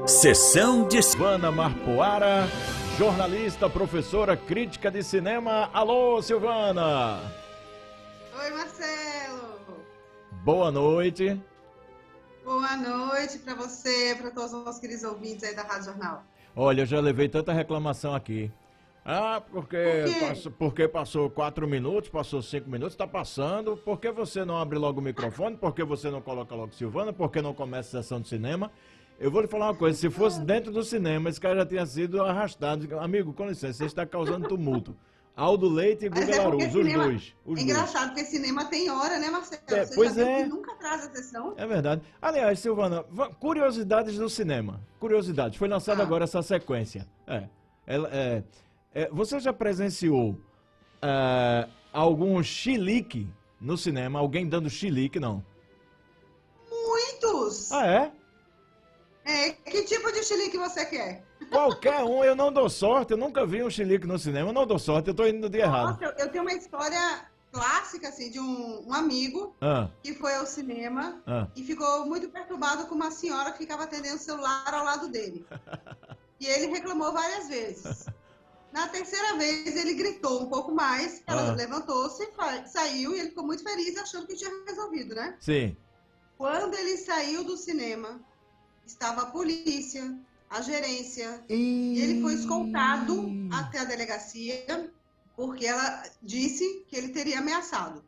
Sessão de Silvana Marpoara, jornalista, professora, crítica de cinema. Alô, Silvana! Oi, Marcelo! Boa noite. Boa noite para você, para todos os nossos queridos ouvintes aí da Rádio Jornal. Olha, eu já levei tanta reclamação aqui. Porque passou 4 minutos, passou 5 minutos, tá passando. Por que você não abre logo o microfone? Por que você não coloca logo Silvana? Por que não começa a sessão de cinema? Eu vou lhe falar uma coisa, se fosse dentro do cinema, esse cara já tinha sido arrastado. Amigo, com licença, você está causando tumulto. Aldo Leite e Guga Larus, os dois. É engraçado, porque cinema tem hora, né, Marcelo? Pois é. Que nunca traz a sessão. É verdade. Aliás, Silvana, curiosidades do cinema. Curiosidades. Foi lançada agora essa sequência. Você já presenciou algum chilique no cinema? Alguém dando chilique, não? Muitos! Ah, é? Que tipo de chilique você quer? Qualquer um, eu não dou sorte, eu nunca vi um chilique no cinema, eu não dou sorte, eu tô indo no dia errado. Nossa, eu tenho uma história clássica, assim, de um amigo que foi ao cinema e ficou muito perturbado com uma senhora que ficava atendendo o celular ao lado dele. E ele reclamou várias vezes. Na terceira vez, ele gritou um pouco mais, ela levantou-se, saiu e ele ficou muito feliz achando que tinha resolvido, né? Sim. Quando ele saiu do cinema, estava a polícia, a gerência, e ele foi escoltado até a delegacia porque ela disse que ele teria ameaçado.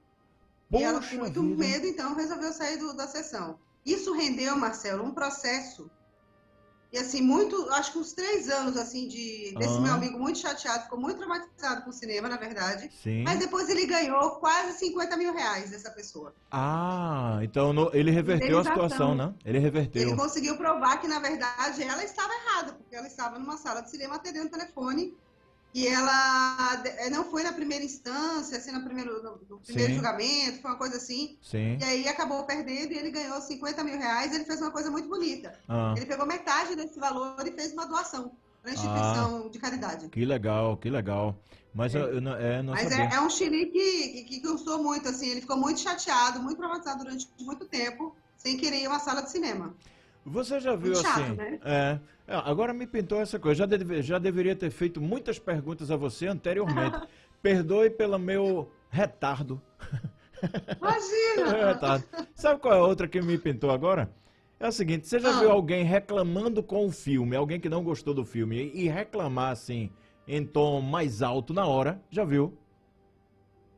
Poxa, e ela ficou muito medo, então resolveu sair da sessão. Isso rendeu, Marcelo, um processo. E assim, acho que uns 3 anos, assim, desse meu amigo muito chateado, ficou muito traumatizado com o cinema, na verdade. Sim. Mas depois ele ganhou quase 50 mil reais dessa pessoa. Então ele reverteu a situação, né? Ele reverteu. Ele conseguiu provar que, na verdade, ela estava errada, porque ela estava numa sala de cinema atendendo o telefone e ela não foi na primeira instância, assim, no primeiro julgamento, foi uma coisa assim. Sim. E aí acabou perdendo e ele ganhou 50 mil reais. Ele fez uma coisa muito bonita. Ele pegou metade desse valor e fez uma doação para a instituição de caridade. Que legal, que legal. Mas é um chilique que custou muito, assim, ele ficou muito chateado, muito traumatizado durante muito tempo, sem querer ir a uma sala de cinema. Você já viu muito assim? Chato, né? Agora me pintou essa coisa. Já deveria ter feito muitas perguntas a você anteriormente. Perdoe pelo meu retardo. Imagina! Retardo. Sabe qual é a outra que me pintou agora? É o seguinte, você já viu alguém reclamando com o filme, alguém que não gostou do filme, e reclamar assim, em tom mais alto na hora? Já viu?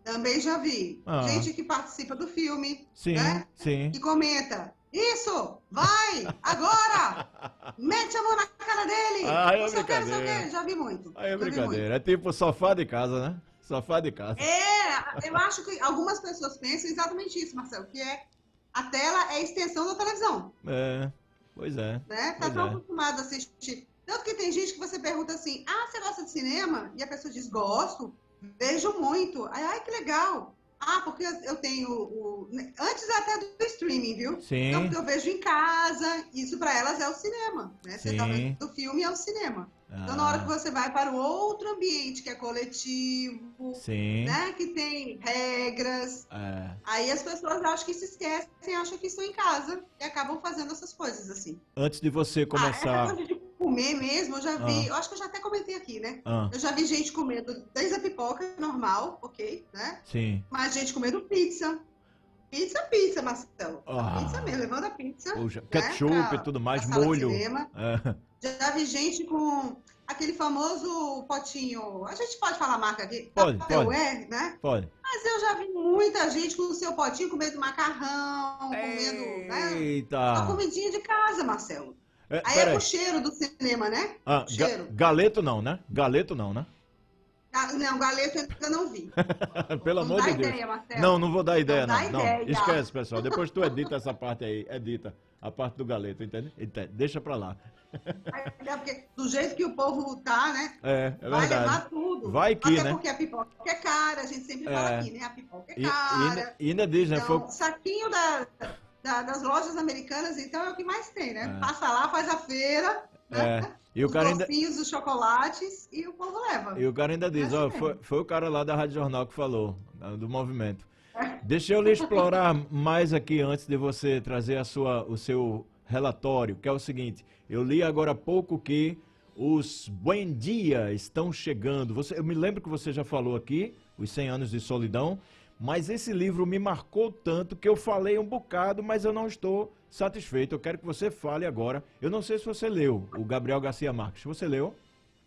Também já vi. Gente que participa do filme, sim, né? Sim. Que comenta. Isso! Vai! Agora! Mete a mão na cara dele! É brincadeira. Não sei o quê. Já vi muito. É brincadeira. É tipo sofá de casa, né? Sofá de casa. Eu acho que algumas pessoas pensam exatamente isso, Marcelo, que a tela é a extensão da televisão. Pois é. Né? Tá tão acostumado a assistir. Tanto que tem gente que você pergunta assim, você gosta de cinema? E a pessoa diz, gosto, vejo muito. Ai, que legal. Porque eu tenho antes até do streaming, viu? Sim. Então, porque eu vejo em casa, isso para elas é o cinema, né? Você tá vendo o filme, é o cinema. Então, na hora que você vai para um outro ambiente, que é coletivo, né? Que tem regras, aí as pessoas acham que se esquecem, acham que estão em casa e acabam fazendo essas coisas, assim. Antes de você começar... Essa coisa de comer mesmo, eu já vi, eu acho que eu já até comentei aqui, né? Eu já vi gente comendo desde a pipoca normal, ok, né? Sim. Mas gente comendo pizza. Pizza, Marcelo. Pizza mesmo, levando a pizza. Puxa, né, ketchup e tudo mais, molho. Já vi gente com aquele famoso potinho. A gente pode falar a marca aqui? Pode. Né? Pode. Mas eu já vi muita gente com o seu potinho comendo macarrão, comendo, né? Uma comidinha de casa, Marcelo. Aí é o cheiro do cinema, né? Cheiro. Galeto não, né? Não, galeto eu ainda não vi. Pelo amor de Deus. Ideia, Marcelo. Não vou dar ideia, não. Ideia. Esquece, pessoal. Depois tu edita essa parte aí. Edita a parte do galeto, entende? Deixa pra lá. Porque do jeito que o povo tá, né? Vai levar tudo. Vai que, Até né? porque a pipoca é cara, a gente sempre fala aqui, né? A pipoca é cara. E ainda diz, né? Então, saquinho das lojas americanas, então, é o que mais tem, né? Passa lá, faz a feira, né? E o cara os docinhos, os chocolates, e o povo leva. E o cara ainda diz, foi o cara lá da Rádio Jornal que falou, do movimento. Deixa eu lhe explorar mais aqui antes de você trazer o seu relatório, que é o seguinte, eu li agora há pouco que os Buen Dia estão chegando. Eu me lembro que você já falou aqui, Os 100 Anos de Solidão, mas esse livro me marcou tanto que eu falei um bocado, mas eu não estou satisfeito. Eu quero que você fale agora. Eu não sei se você leu, o Gabriel Garcia Marques. Você leu?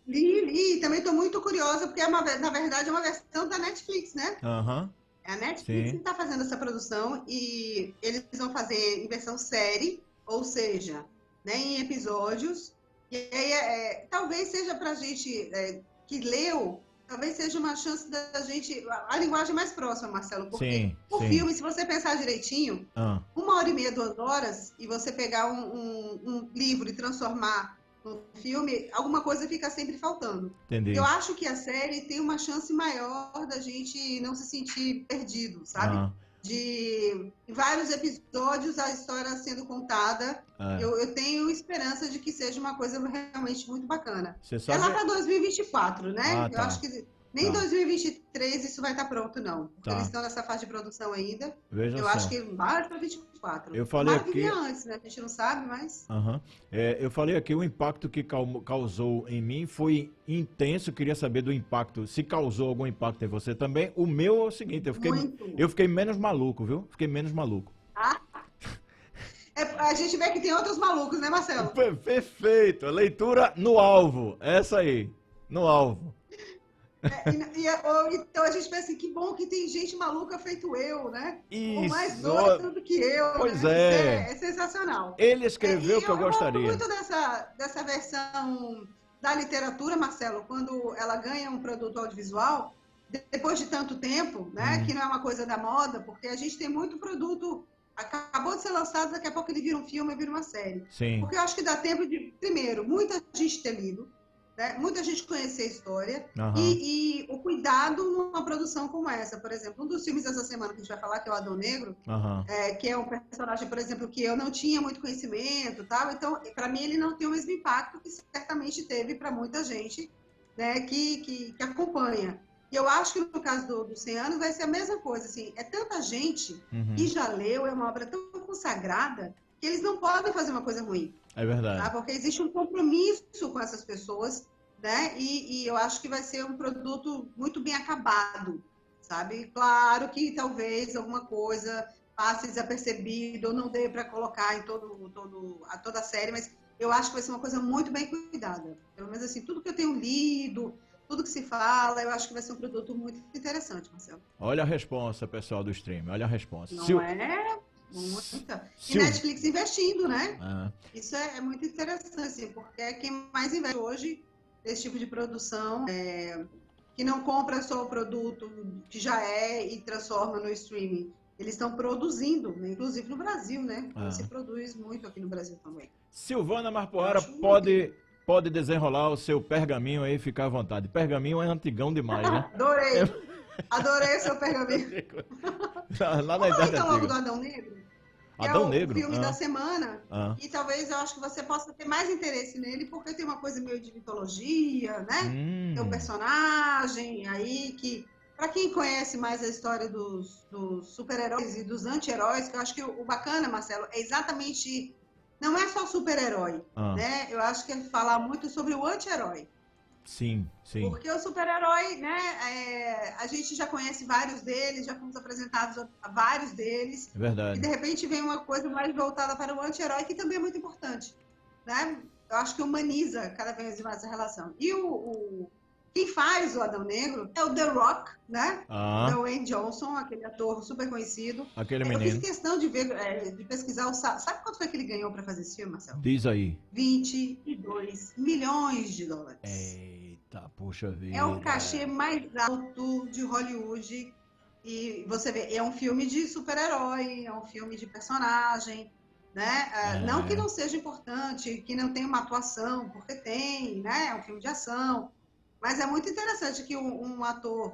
Li. Também estou muito curiosa, porque na verdade é uma versão da Netflix, né? Aham. É a Netflix que está fazendo essa produção e eles vão fazer em versão série, ou seja, né, em episódios. E aí, talvez seja para a gente que leu, talvez seja uma chance da gente... A linguagem mais próxima, Marcelo, porque o filme, se você pensar direitinho, 1h30, 2 horas, e você pegar um livro e transformar no filme, alguma coisa fica sempre faltando. Entendi. Eu acho que a série tem uma chance maior da gente não se sentir perdido, sabe? De vários episódios a história sendo contada. Eu tenho esperança de que seja uma coisa realmente muito bacana. É lá para 2024, né? Eu acho que nem em 2023 isso vai estar pronto, não. Porque eles estão nessa fase de produção ainda. Eu acho que vai para 2024. Eu falei aqui antes, né? A gente não sabe, mas... eu falei aqui, o impacto que causou em mim foi intenso. Eu queria saber do impacto, se causou algum impacto em você também. O meu é o seguinte, eu fiquei menos maluco, viu? Fiquei menos maluco. A gente vê que tem outros malucos, né, Marcelo? Perfeito. Leitura no alvo. Essa aí. No alvo. Então a gente pensa assim, que bom que tem gente maluca feito eu, né? Isso. Ou mais doido do que eu. Pois né? É sensacional. Ele escreveu o que eu gostaria. Eu gosto muito dessa versão da literatura, Marcelo, quando ela ganha um produto audiovisual, depois de tanto tempo, né? Que não é uma coisa da moda, porque a gente tem muito produto, acabou de ser lançado, daqui a pouco ele vira um filme, vira uma série. Sim. Porque eu acho que dá tempo de, primeiro, muita gente ter lido, né? Muita gente conhecer a história e o cuidado numa produção como essa. Por exemplo, um dos filmes dessa semana que a gente vai falar, que é o Adão Negro, que é um personagem, por exemplo, que eu não tinha muito conhecimento, tal. Então, para mim, ele não tem o mesmo impacto que certamente teve para muita gente, né, que acompanha. E eu acho que no caso dos 100 anos vai ser a mesma coisa. Assim, é tanta gente que já leu, é uma obra tão consagrada, que eles não podem fazer uma coisa ruim. É verdade. Tá? Porque existe um compromisso com essas pessoas, né? E eu acho que vai ser um produto muito bem acabado, sabe? Claro que talvez alguma coisa passe desapercebido ou não dê para colocar em toda a série, mas eu acho que vai ser uma coisa muito bem cuidada. Pelo menos assim, tudo que eu tenho lido, tudo que se fala, eu acho que vai ser um produto muito interessante, Marcelo. Olha a responsa, pessoal do stream, olha a responsa. Não é? Muita. E Netflix investindo, né? Isso é muito interessante, assim, porque é quem mais investe hoje nesse tipo de produção, que não compra só o produto que já e transforma no streaming. Eles estão produzindo, né? Inclusive no Brasil, né? Se produz muito aqui no Brasil também. Silvana Marpoara pode desenrolar o seu pergaminho aí, ficar à vontade. Pergaminho é antigão demais, né? Adorei o seu pergaminho. Lá na Idade então, Antiga. logo do Adão Negro. Adão Negro? É o filme da semana. E talvez eu acho que você possa ter mais interesse nele, porque tem uma coisa meio de mitologia, né? Tem um personagem aí que, para quem conhece mais a história dos super-heróis e dos anti-heróis, que eu acho que o bacana, Marcelo, é exatamente... Não é só super-herói, né? Eu acho que é falar muito sobre o anti-herói. Sim. Porque o super-herói, né, a gente já conhece vários deles, já fomos apresentados a vários deles. É verdade. E de repente vem uma coisa mais voltada para o anti-herói, que também é muito importante, né? Eu acho que humaniza cada vez mais essa relação. E quem faz o Adão Negro é o The Rock, né? Dwayne Johnson, aquele ator super conhecido. Aquele menino. Eu fiz questão de ver, de pesquisar o salário. Sabe quanto foi que ele ganhou para fazer esse filme, Marcelo? Diz aí. 22 milhões de dólares. Eita, puxa vida. É o cachê mais alto de Hollywood. E você vê, é um filme de super-herói, é um filme de personagem, né? Não que não seja importante, que não tenha uma atuação, porque tem, né? É um filme de ação. Mas é muito interessante que um ator,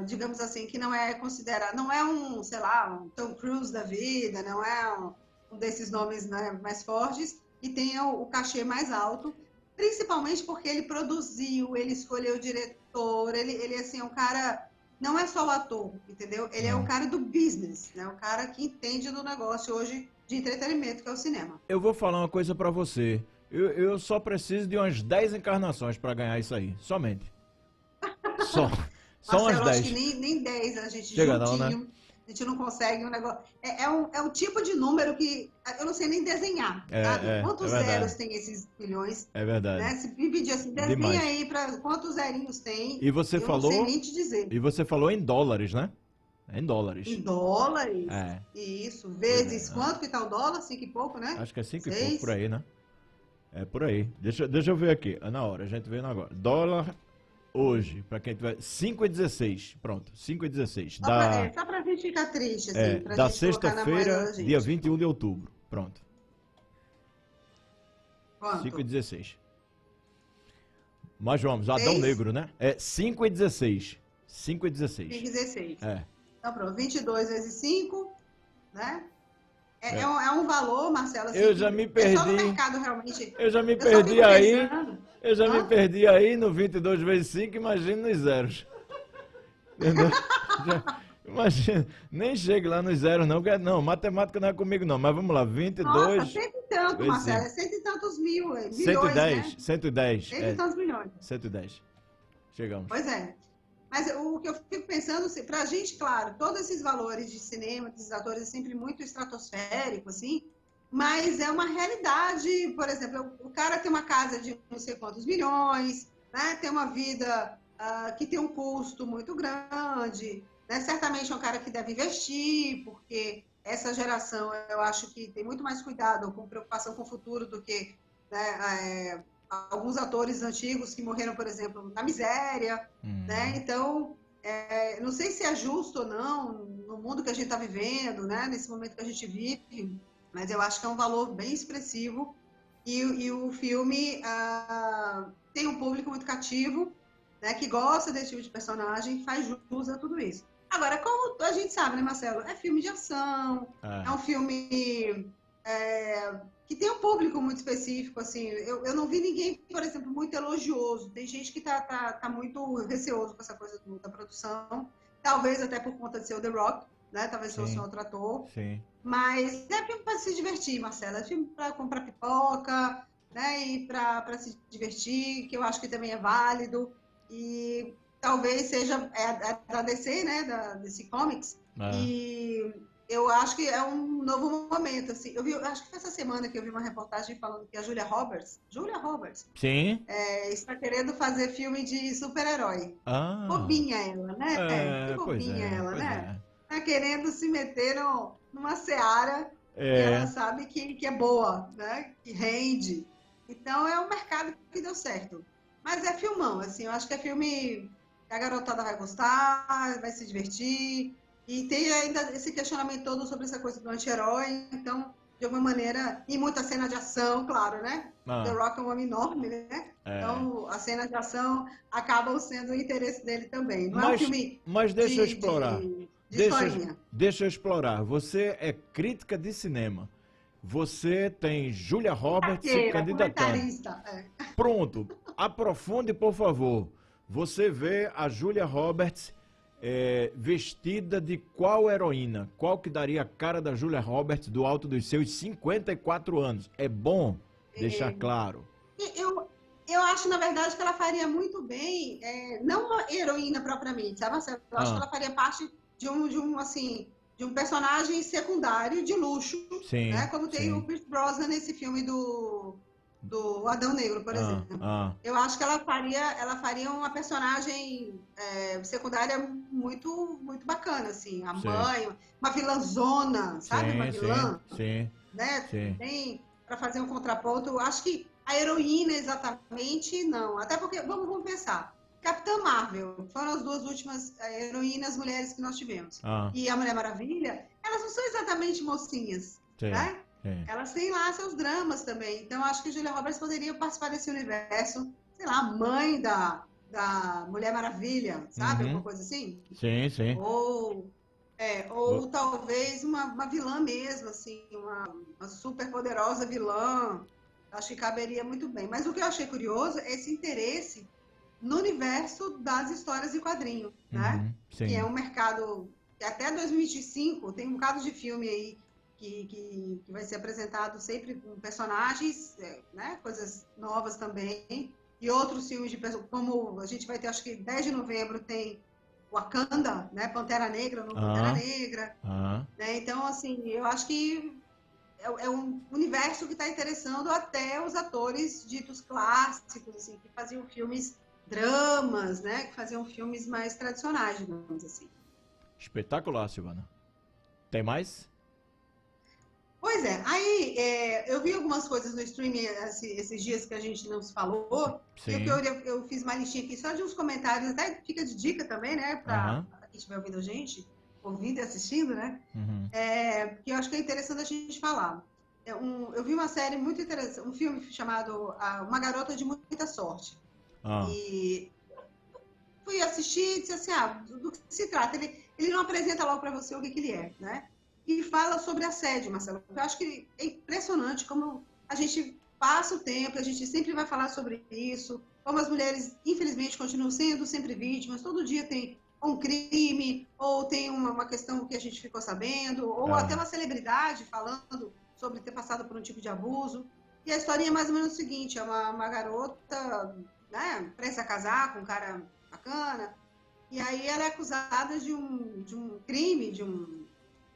digamos assim, que não é considerado, não é um, sei lá, um Tom Cruise da vida, não é um desses nomes, né, mais fortes, e tenha o cachê mais alto, principalmente porque ele produziu, ele escolheu o diretor, ele assim, é um cara não é só o ator, entendeu? Ele é o cara do business, né? O cara que entende do negócio hoje de entretenimento, que é o cinema. Eu vou falar uma coisa pra você. Eu só preciso de umas 10 encarnações pra ganhar isso aí. Somente. Só Marcelo, umas 10. acho que nem 10 a gente Chega juntinho. não, né? A gente não consegue um negócio. É um tipo de número que eu não sei nem desenhar, sabe? Quantos zeros tem esses bilhões? É verdade. Né? Se me pedir assim, desenha demais aí para quantos zerinhos tem. E você falou, não sei nem te dizer. E você falou em dólares, né? Em dólares. Em dólares? É. Isso. Vezes quanto que tá o dólar? 5 e pouco, né? Acho que é 5 e pouco por aí, né? É por aí. Deixa eu ver aqui. Na hora, a gente vendo agora. Dólar hoje, para quem tiver, 5,16. Pronto, 5,16. Só pra gente ficar triste, assim. Pra da gente sexta-feira, dia 21 de outubro. Pronto. Quanto? 5,16. Mas vamos, Adão Negro, né? É 5,16. 5,16. 5,16. É. Então pronto, 22 vezes 5, né? É um valor, Marcelo, assim, eu já me perdi. Só no mercado, realmente. Eu já me perdi aí. Eu já me perdi aí no 22 vezes 5, imagina nos zeros. Entendeu? Imagina, nem chega lá nos zeros não, não, matemática não é comigo não, mas vamos lá, 22... Nossa, cento e tanto, Marcelo, é cento e tantos mil, milhões, 110, né? 110. Cento e tantos milhões. 110, chegamos. Pois é. Mas o que eu fico pensando, pra gente, claro, todos esses valores de cinema, desses atores, é sempre muito estratosférico, assim, mas é uma realidade, por exemplo, o cara tem uma casa de não sei quantos milhões, né? Tem uma vida que tem um custo muito grande, né? Certamente é um cara que deve investir, porque essa geração, eu acho que tem muito mais cuidado, com preocupação com o futuro do que, né, alguns atores antigos que morreram, por exemplo, na miséria, né? Então, não sei se é justo ou não no mundo que a gente está vivendo, né? Nesse momento que a gente vive, mas eu acho que é um valor bem expressivo e o filme tem um público muito cativo, né? Que gosta desse tipo de personagem, faz jus a tudo isso. Agora, como a gente sabe, né, Marcelo? É filme de ação, é um filme que tem um público muito específico, assim. Eu não vi ninguém, por exemplo, muito elogioso. Tem gente que tá muito receoso com essa coisa da produção, talvez até por conta de ser o The Rock, né? Talvez fosse um outro ator. Sim. Mas é filme para se divertir, Marcelo. É filme para comprar pipoca, né? E para se divertir, que eu acho que também é válido. E talvez seja da DC, né? Da DC Comics. E eu acho que é um novo momento, assim. Acho que foi essa semana que eu vi uma reportagem falando que a Julia Roberts, sim, está querendo fazer filme de super-herói. Bobinha ela, né? Que bobinha ela, né? Tá querendo se meter numa seara que ela sabe que é boa, né? Que rende. Então é um mercado que deu certo. Mas é filmão, assim. Eu acho que é filme que a garotada vai gostar, vai se divertir. E tem ainda esse questionamento todo sobre essa coisa do anti-herói, então, de alguma maneira, e muita cena de ação, claro, né? The Rock é um homem enorme, né? Então, as cenas de ação acabam sendo o interesse dele também. Não é um filme mas deixa eu explorar. Deixa eu explorar. Você é crítica de cinema. Você tem Julia Roberts se candidatando. Pronto. Aprofunde, por favor. Você vê a Julia Roberts vestida de qual heroína? Qual que daria a cara da Julia Roberts do alto dos seus 54 anos? É bom deixar claro. Eu acho, na verdade, que ela faria muito bem, não uma heroína propriamente, sabe, Marcelo? Eu acho que ela faria parte de um personagem secundário de luxo, sim, né? Como tem o Pierce Brosnan nesse filme do Adão Negro, por exemplo. Eu acho que ela faria uma personagem secundária muito, muito bacana, assim. A mãe, uma vilãzona, sabe? Uma vilã. Sim. Né? Tem para fazer um contraponto. Eu acho que a heroína, exatamente, não. Até porque, vamos pensar. Capitã Marvel foram as duas últimas heroínas mulheres que nós tivemos. E a Mulher Maravilha, elas não são exatamente mocinhas, né? Elas têm lá seus dramas também. Então, acho que Julia Roberts poderia participar desse universo, sei lá, mãe da Mulher Maravilha, sabe? Alguma coisa assim? Sim, sim. Ou talvez uma vilã mesmo, assim, uma super poderosa vilã. Acho que caberia muito bem. Mas o que eu achei curioso é esse interesse no universo das histórias em quadrinho, né? Sim. Que é um mercado que até 2025 tem um bocado de filme aí que vai ser apresentado sempre com personagens, né? Coisas novas também. E outros filmes, como a gente vai ter, acho que 10 de novembro tem Wakanda, né? Pantera Negra, no Pantera Negra. Né? Então, assim, eu acho que é um universo que está interessando até os atores ditos clássicos, assim, que faziam filmes dramas, né? Que faziam filmes mais tradicionais, digamos assim. Espetacular, Silvana. Tem mais? Pois é, aí eu vi algumas coisas no streaming esses dias que a gente não se falou. Sim. E eu fiz uma listinha aqui só de uns comentários, até fica de dica também, né? Para quem estiver ouvindo a gente, ouvindo e assistindo, né? Que eu acho que é interessante a gente falar. Eu vi uma série muito interessante, um filme chamado Uma Garota de Muita Sorte. E fui assistir e disse assim, do que se trata? Ele não apresenta logo para você o que ele é, né? E fala sobre assédio, Marcelo. Eu acho que é impressionante como a gente passa o tempo, a gente sempre vai falar sobre isso, como as mulheres, infelizmente, continuam sendo sempre vítimas, todo dia tem um crime, ou tem uma questão que a gente ficou sabendo, ou até uma celebridade falando sobre ter passado por um tipo de abuso. E a historinha é mais ou menos o seguinte, é uma garota, né, prestes a casar com um cara bacana, e aí ela é acusada de um crime,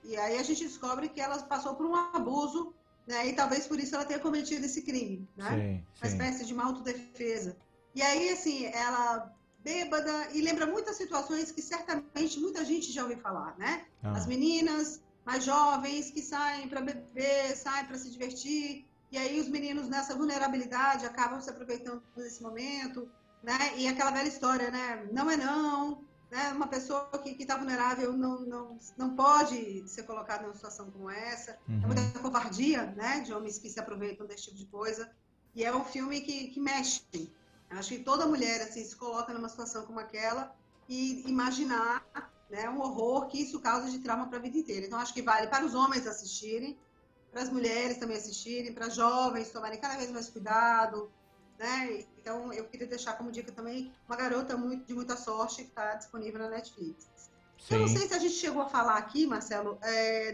e aí a gente descobre que ela passou por um abuso, né, e talvez por isso ela tenha cometido esse crime, né? Uma espécie de uma autodefesa. E aí, assim, ela bêbada, e lembra muitas situações que certamente muita gente já ouviu falar, né? As meninas mais jovens que saem para beber, saem para se divertir, e aí os meninos nessa vulnerabilidade acabam se aproveitando desse momento, né? E aquela velha história, né? Não é não, né? Uma pessoa que está vulnerável não pode ser colocada numa situação como essa. É muita covardia, né? De homens que se aproveitam desse tipo de coisa. E é um filme que mexe. Acho que toda mulher assim, se coloca numa situação como aquela e imaginar, né, um horror que isso causa de trauma para a vida inteira. Então, acho que vale para os homens assistirem, para as mulheres também assistirem, para os jovens tomarem cada vez mais cuidado, né? Então, eu queria deixar como dica também Uma Garota de Muita Sorte, que está disponível na Netflix. Sim. Eu não sei se a gente chegou a falar aqui, Marcelo,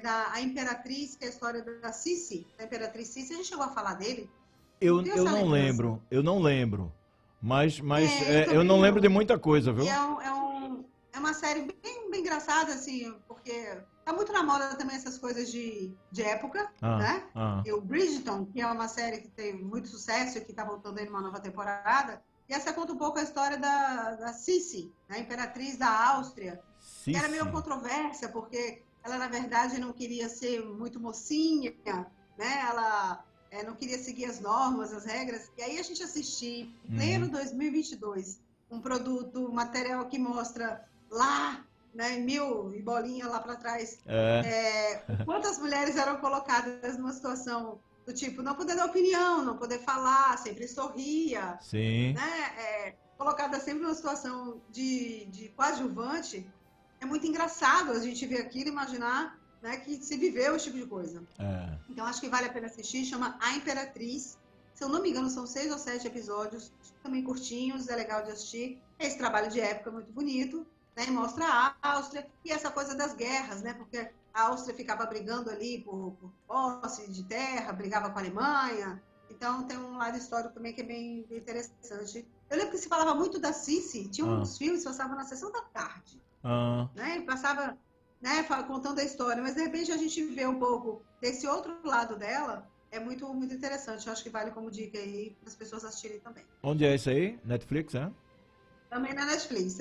da Imperatriz, que é a história da Sissi, da Imperatriz Sissi. A gente chegou a falar dele? Eu não lembro. Mas eu não lembro de muita coisa, viu? E é uma série bem engraçada, assim, porque tá muito na moda também essas coisas de época, né? E o Bridgerton, que é uma série que tem muito sucesso e que tá voltando aí numa nova temporada. E essa conta um pouco a história da Sissi, a imperatriz da Áustria. Que era meio controversa, porque ela, na verdade, não queria ser muito mocinha, né? Ela não queria seguir as normas, as regras. E aí a gente assistiu, em pleno 2022, um material que mostra lá, né, 1000 e bolinha lá para trás, quantas mulheres eram colocadas numa situação do tipo não poder dar opinião, não poder falar, sempre sorria. Sim. Né? Colocada sempre numa situação de coadjuvante. É muito engraçado a gente ver aquilo e imaginar, né, que se viveu esse tipo de coisa. Então, acho que vale a pena assistir. Chama A Imperatriz. Se eu não me engano, são 6 ou 7 episódios, também curtinhos, é legal de assistir. Esse trabalho de época é muito bonito, né, e mostra a Áustria e essa coisa das guerras, né, porque a Áustria ficava brigando ali por posse de terra, brigava com a Alemanha. Então, tem um lado histórico também que é bem interessante. Eu lembro que se falava muito da Sissi, tinha uns filmes que passavam na sessão da tarde. Né? Passava, né, contando a história, mas de repente a gente vê um pouco desse outro lado dela, é muito, muito interessante. Eu acho que vale como dica aí para as pessoas assistirem também. Onde é isso aí? Netflix, é? Também na Netflix,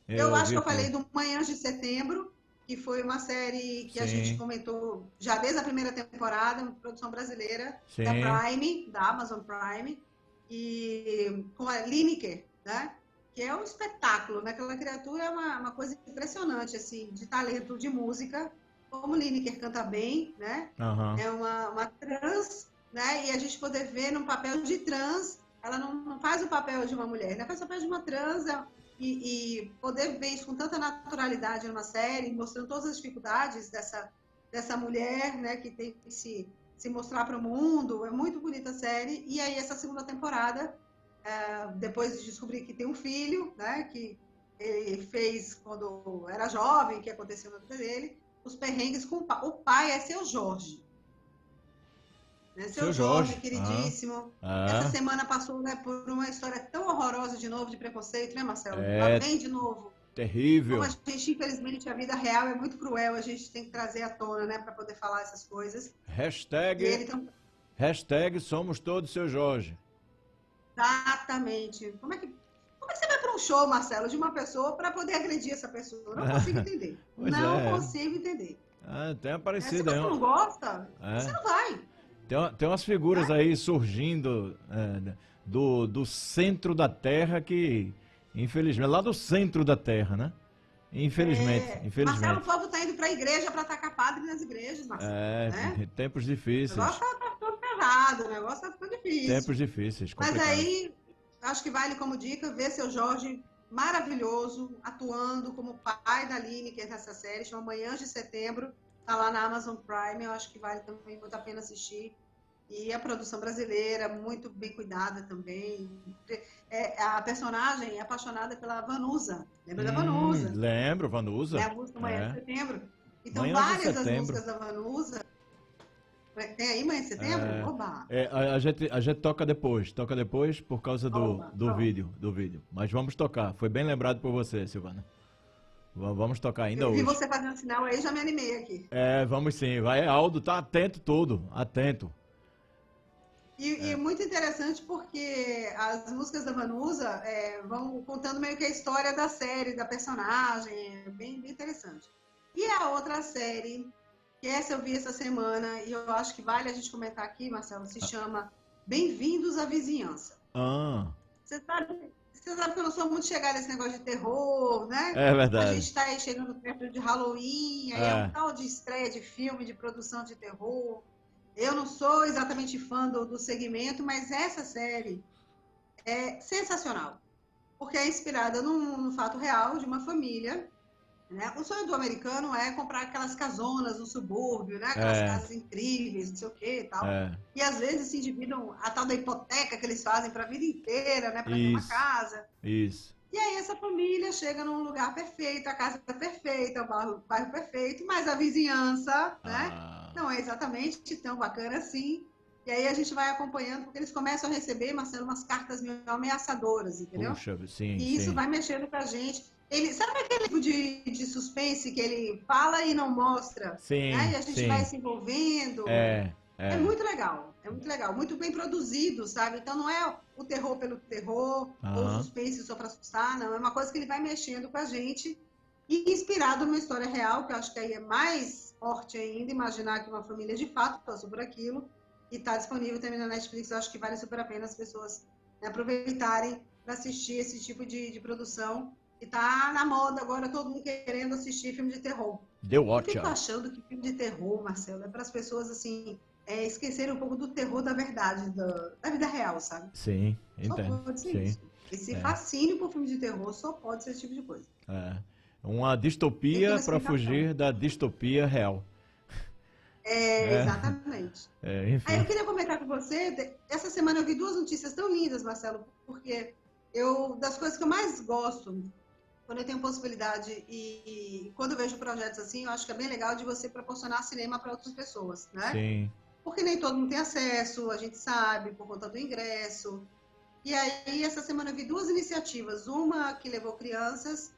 eu acho que eu falei do Manhãs de Setembro, que foi uma série que a gente comentou já desde a primeira temporada, uma produção brasileira da Prime, da Amazon Prime, e com a Lineker, né? Que é um espetáculo, né? Aquela criatura é uma coisa impressionante, assim, de talento de música, como Lineker canta bem, né? É uma trans, né? E a gente poder ver num papel de trans, ela não faz o papel de uma mulher, ela faz o papel de uma trans, e poder ver isso com tanta naturalidade numa série, mostrando todas as dificuldades dessa mulher, né? Que tem que se mostrar para o mundo, é muito bonita a série. E aí essa segunda temporada depois de descobrir que tem um filho, né, que ele fez quando era jovem, que aconteceu na vida dele, os perrengues com o pai. O pai é seu Jorge. Né? Seu Jorge, queridíssimo. Essa semana passou, né, por uma história tão horrorosa de novo, de preconceito, né, Marcelo? Lá vem de novo. Terrível. Como a gente, infelizmente, a vida real é muito cruel, a gente tem que trazer à tona, né, para poder falar essas coisas. Hashtag somos todos seu Jorge. Exatamente. Como é que você vai para um show, Marcelo, de uma pessoa para poder agredir essa pessoa? Não consigo entender. Consigo entender. Tem aparecido. Se você não gosta, você não vai. Tem umas figuras aí surgindo do centro da Terra que, infelizmente, lá do centro da Terra, né? Infelizmente. Marcelo, o povo tá indo para a igreja para atacar padre nas igrejas, Marcelo. Né? Tempos difíceis. O negócio tá ficando pesado, o negócio tá ficando difícil. Tempos difíceis, complicados. Mas aí, acho que vale como dica ver seu Jorge maravilhoso, atuando como pai da Lineker nessa série, chama Manhãs de Setembro. Tá lá na Amazon Prime, eu acho que vale também muito a pena assistir. E a produção brasileira, muito bem cuidada também. A personagem é apaixonada pela Vanusa. Lembra da Vanusa? Lembro, Vanusa. É a música Manhã de Setembro. Então, várias das músicas da Vanusa. Tem aí Manhã de Setembro? Oba! A gente toca depois por causa do vídeo. Mas vamos tocar. Foi bem lembrado por você, Silvana. Vamos tocar ainda hoje. Eu vi você fazendo sinal aí, já me animei aqui. Vamos sim. Vai, Aldo, tá atento tudo. Atento. E muito interessante porque as músicas da Vanusa vão contando meio que a história da série, da personagem. É bem, bem interessante. E a outra série, que essa eu vi essa semana, e eu acho que vale a gente comentar aqui, Marcelo, se chama Bem-vindos à Vizinhança. Você sabe que eu não sou muito chegada nesse negócio de terror, né? É verdade. A gente está aí chegando perto de Halloween, aí é um tal de estreia de filme, de produção de terror. Eu não sou exatamente fã do segmento, mas essa série é sensacional. Porque é inspirada num fato real de uma família. Né? O sonho do americano é comprar aquelas casonas no subúrbio, né? Aquelas casas incríveis, não sei o que e tal. E às vezes se endividam a tal da hipoteca que eles fazem para a vida inteira, né? Para ter uma casa. Isso. E aí essa família chega num lugar perfeito, a casa é perfeita, o bairro perfeito, mas a vizinhança, né? Não é exatamente tão bacana assim. E aí a gente vai acompanhando, porque eles começam a receber, Marcelo, umas cartas meio ameaçadoras, entendeu? Puxa, sim, e isso vai mexendo com a gente. Sabe aquele tipo de suspense que ele fala e não mostra? Sim, né? E a gente vai se envolvendo. É muito legal, muito bem produzido, sabe? Então não é o terror pelo terror, ou o suspense só para assustar, não. É uma coisa que ele vai mexendo com a gente e inspirado numa história real, que eu acho que aí é mais forte ainda, imaginar que uma família de fato passou por aquilo, e está disponível também na Netflix. Eu acho que vale super a pena as pessoas aproveitarem para assistir esse tipo de produção. E tá na moda agora, todo mundo querendo assistir filme de terror. Eu fico achando que filme de terror, Marcelo, é para as pessoas, assim, esquecerem um pouco do terror da verdade, da vida real, sabe? Sim, entendo. Só pode ser isso. Esse fascínio por filme de terror só pode ser esse tipo de coisa. Uma distopia para fugir da distopia real. Exatamente. Enfim. Aí eu queria comentar com você, essa semana eu vi duas notícias tão lindas, Marcelo, porque das coisas que eu mais gosto, quando eu tenho possibilidade e quando eu vejo projetos assim, eu acho que é bem legal de você proporcionar cinema para outras pessoas, né? Sim. Porque nem todo mundo tem acesso, a gente sabe, por conta do ingresso. E aí, essa semana eu vi duas iniciativas. Uma que levou crianças,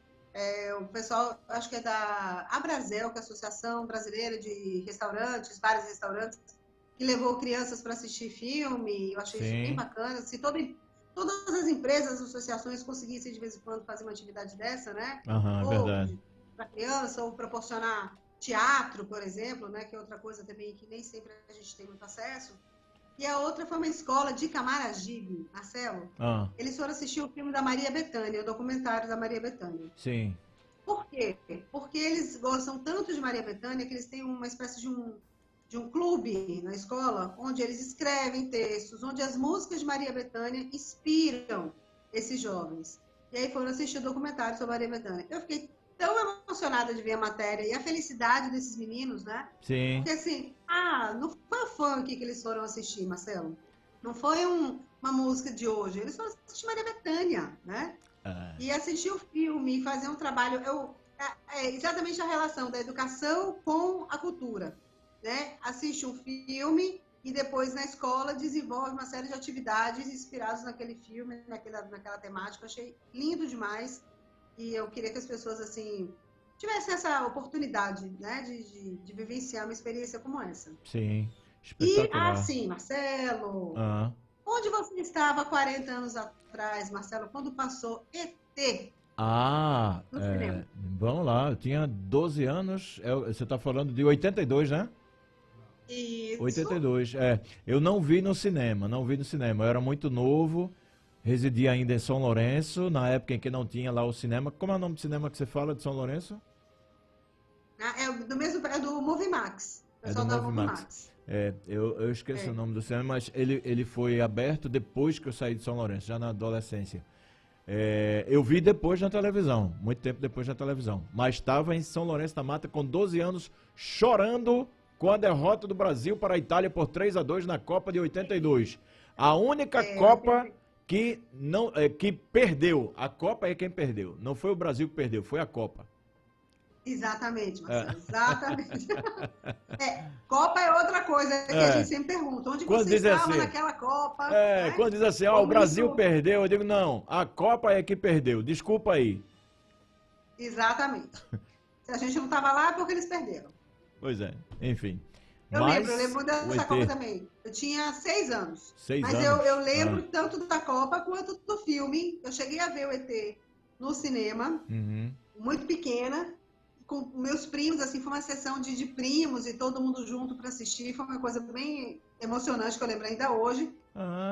o pessoal, acho que é da Abrazel, que é a Associação Brasileira de Restaurantes, vários restaurantes, que levou crianças para assistir filme. Eu achei isso bem bacana. Se todas as empresas, associações conseguissem de vez em quando fazer uma atividade dessa, né? Verdade. Para criança, ou proporcionar teatro, por exemplo, né? Que é outra coisa também que nem sempre a gente tem muito acesso. E a outra foi uma escola de Camaragibe, Marcelo. Eles foram assistir o filme da Maria Bethânia, o documentário da Maria Bethânia. Sim. Por quê? Porque eles gostam tanto de Maria Bethânia que eles têm uma espécie de um clube na escola, onde eles escrevem textos, onde as músicas de Maria Bethânia inspiram esses jovens. E aí foram assistir o documentário sobre Maria Bethânia. Eu fiquei tão emocionada de ver a matéria e a felicidade desses meninos, né? Sim. Porque assim, não foi o funk que eles foram assistir, Marcelo. Não foi uma música de hoje, eles foram assistir Maria Bethânia, né? E assistir o filme, fazer um trabalho, é exatamente a relação da educação com a cultura, né? Assiste um filme e depois na escola desenvolve uma série de atividades inspiradas naquele filme, naquela temática. Eu achei lindo demais e eu queria que as pessoas, assim, tivessem essa oportunidade, né, de vivenciar uma experiência como essa. Sim, espetacular. E assim, Marcelo, onde você estava 40 anos atrás, Marcelo, quando passou ET? Vamos lá, eu tinha 12 anos, você está falando de 82, né? Isso. 82, eu não vi no cinema, eu era muito novo, residia ainda em São Lourenço, na época em que não tinha lá o cinema. Como é o nome do cinema que você fala de São Lourenço? É do Movimax. É do Movimax. Eu esqueci o nome do cinema, mas ele foi aberto depois que eu saí de São Lourenço, já na adolescência. Eu vi depois na televisão, muito tempo depois na televisão. Mas estava em São Lourenço da Mata com 12 anos, chorando com a derrota do Brasil para a Itália por 3-2 na Copa de 82. A única Copa que perdeu. A Copa é quem perdeu. Não foi o Brasil que perdeu, foi a Copa. Exatamente, Marcelo, exatamente. Copa é outra coisa que a gente sempre pergunta. Onde você estava naquela Copa? Quando diz assim, o Brasil perdeu, eu digo, não, a Copa é que perdeu, desculpa aí. Exatamente. Se a gente não estava lá, é porque eles perderam. Pois é, enfim. Eu lembro dessa Copa também. Eu tinha 6 anos. 6 mas anos. eu lembro tanto da Copa quanto do filme. Eu cheguei a ver o ET no cinema, muito pequena, com meus primos, assim, foi uma sessão de primos e todo mundo junto para assistir. Foi uma coisa bem emocionante que eu lembro ainda hoje.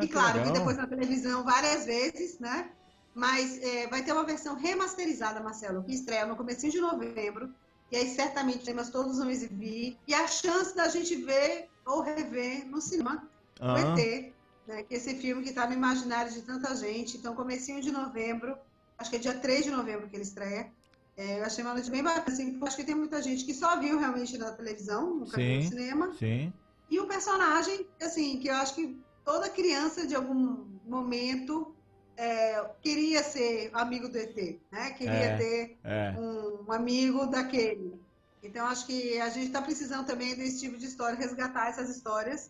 E claro, vi depois na televisão várias vezes, né? Mas vai ter uma versão remasterizada, Marcelo, que estreia no comecinho de novembro. E aí, certamente, temas todos vão exibir. E a chance da gente ver ou rever no cinema o ET, né? Que esse filme que está no imaginário de tanta gente. Então, comecinho de novembro, acho que é dia 3 de novembro que ele estreia. Eu achei uma noite bem bacana, assim, acho que tem muita gente que só viu realmente na televisão, nunca viu no cinema. Sim. E um personagem, assim, que eu acho que toda criança, de algum momento, queria ser amigo do ET, né? Queria ter um amigo daquele. Então, acho que a gente está precisando também desse tipo de história, resgatar essas histórias.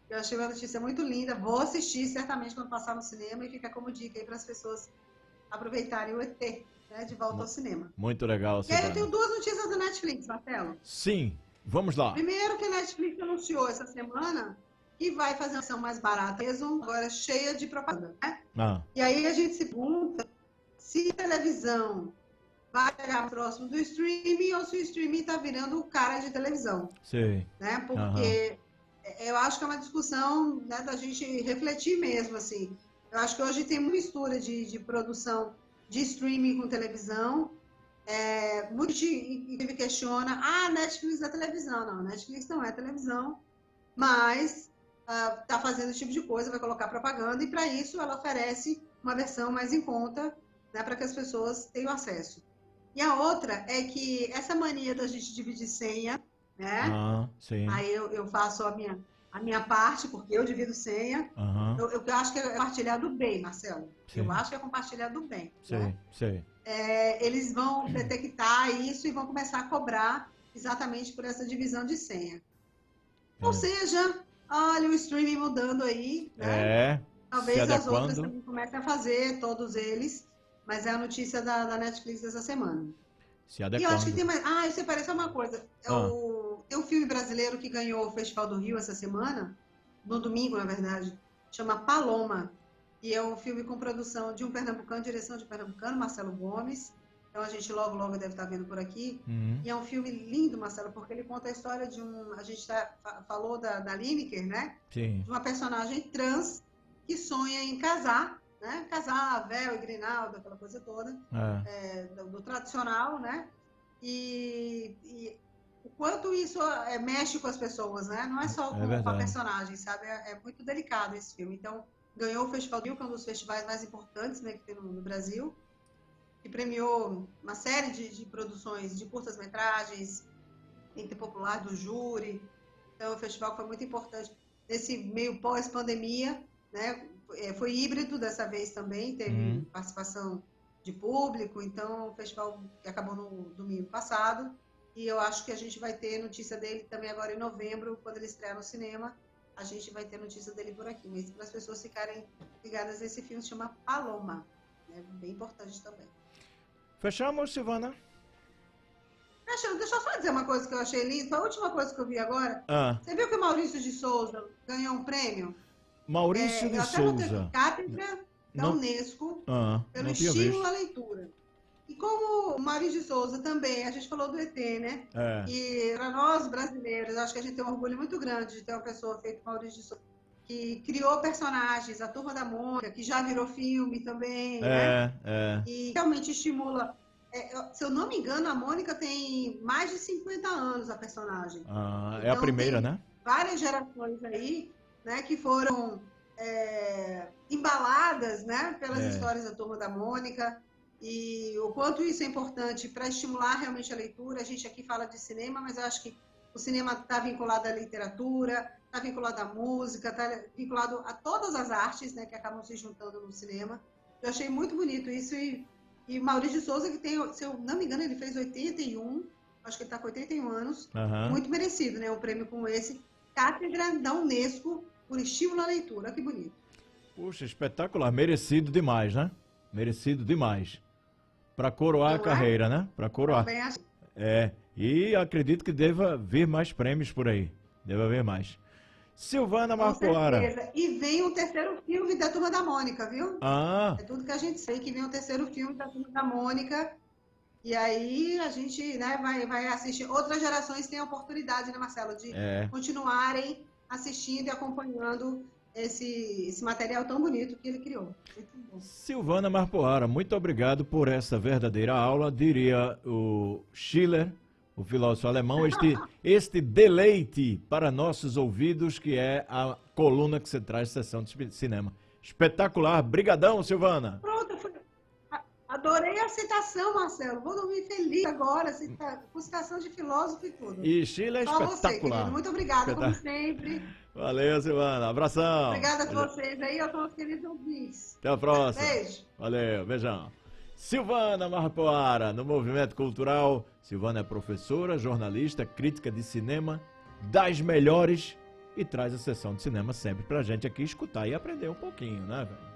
Eu achei uma notícia muito linda, vou assistir certamente quando passar no cinema e fica como dica aí para as pessoas aproveitarem o ET. Né, de volta ao cinema. Muito legal. E aí eu tenho 2 notícias da Netflix, Marcelo. Sim, vamos lá. Primeiro que a Netflix anunciou essa semana que vai fazer uma versão mais barata, agora cheia de propaganda, né? E aí a gente se pergunta se a televisão vai chegar próximo do streaming ou se o streaming está virando o cara de televisão. Sim. Né? Porque eu acho que é uma discussão, né, da gente refletir mesmo, assim. Eu acho que hoje tem uma mistura de produção de streaming com televisão. Muito gente questiona, Netflix é televisão. Não, Netflix não é televisão, mas está fazendo esse tipo de coisa, vai colocar propaganda, e para isso ela oferece uma versão mais em conta, né, para que as pessoas tenham acesso. E a outra é que essa mania da gente dividir senha, né? Sim. Aí eu faço a minha parte, porque eu divido senha. Eu acho que é compartilhar do bem, Marcelo. Sim. Eu acho que é compartilhar do bem. Sim, sim. Eles vão detectar isso e vão começar a cobrar exatamente por essa divisão de senha. Ou seja, olha o streaming mudando aí, né? Talvez as outras também comecem a fazer, todos eles. Mas é a notícia da Netflix dessa semana. Se adequando. E eu acho que tem mais... isso parece uma coisa. Tem um filme brasileiro que ganhou o Festival do Rio essa semana, no domingo, na verdade, chama Paloma. E é um filme com produção de um pernambucano, direção de um pernambucano, Marcelo Gomes. Então a gente logo deve estar vendo por aqui. E é um filme lindo, Marcelo, porque ele conta a história de a gente falou da Lineker, né? Sim. De uma personagem trans que sonha em casar, né? Casar, véu e grinalda, aquela coisa toda, do tradicional, né? E o quanto isso mexe com as pessoas, né? Não é só com a personagem, sabe? É muito delicado esse filme. Então, ganhou o Festival do Rio, que é um dos festivais mais importantes, né, que tem no Brasil, que premiou uma série de produções de curtas-metragens, entre popular do júri. Então, o festival foi muito importante nesse meio pós-pandemia, né? foi híbrido dessa vez também, teve participação de público, então o festival que acabou no domingo passado, e eu acho que a gente vai ter notícia dele também agora em novembro, quando ele estrear no cinema, a gente vai ter notícia dele por aqui, mas para as pessoas ficarem ligadas nesse filme, se chama Paloma, né? Bem importante também. Fechamos, Silvana? Fechando, deixa eu só dizer uma coisa que eu achei linda, foi a última coisa que eu vi agora. Você viu que o Maurício de Souza ganhou um prêmio? Maurício de Souza. Cátedra da Unesco pelo estímulo à leitura. E como o Maurício de Souza também, a gente falou do ET, né? E para nós brasileiros, acho que a gente tem um orgulho muito grande de ter uma pessoa feita Maurício de Souza, que criou personagens, a Turma da Mônica, que já virou filme também, né? E realmente estimula. Se eu não me engano, a Mônica tem mais de 50 anos, a personagem. Então, é a primeira, né? Várias gerações aí, né, que foram embaladas, né, pelas histórias da Turma da Mônica, e o quanto isso é importante para estimular realmente a leitura. A gente aqui fala de cinema, mas eu acho que o cinema está vinculado à literatura, está vinculado à música, está vinculado a todas as artes, né, que acabam se juntando no cinema. Eu achei muito bonito isso, e Maurício de Souza, que tem, se eu não me engano, ele fez 81, acho que ele está com 81 anos, muito merecido, né, um prêmio como esse, Cátedra da Unesco por estímulo à leitura, que bonito. Puxa, espetacular, merecido demais, né? Merecido demais. Para coroar a carreira, né? Para coroar. Também acho. E acredito que deva vir mais prêmios por aí. Deva haver mais. Silvana Marcoara. Com certeza. E vem um terceiro filme da Turma da Mônica, viu? É tudo que a gente sabe, que vem um terceiro filme da Turma da Mônica. E aí a gente, né, vai assistir. Outras gerações têm a oportunidade, né, Marcelo, de continuarem assistindo e acompanhando esse material tão bonito que ele criou. Silvana Marcoara, muito obrigado por essa verdadeira aula, diria o Schiller, o filósofo alemão, este deleite para nossos ouvidos, que é a coluna que você traz, Sessão de Cinema. Espetacular, brigadão, Silvana. Pronto, adorei a citação, Marcelo, vou dormir feliz agora, com citação de filósofo e tudo. E Schiller é espetacular. Você, querido. Muito obrigada, como sempre. Valeu, Silvana, abração. Obrigada a vocês aí, aos nossos queridos ouvintes. Até a próxima. Beijo. Valeu, beijão. Silvana Marcoara, no Movimento Cultural. Silvana é professora, jornalista, crítica de cinema, das melhores, e traz a Sessão de Cinema sempre pra gente aqui escutar e aprender um pouquinho, né, velho?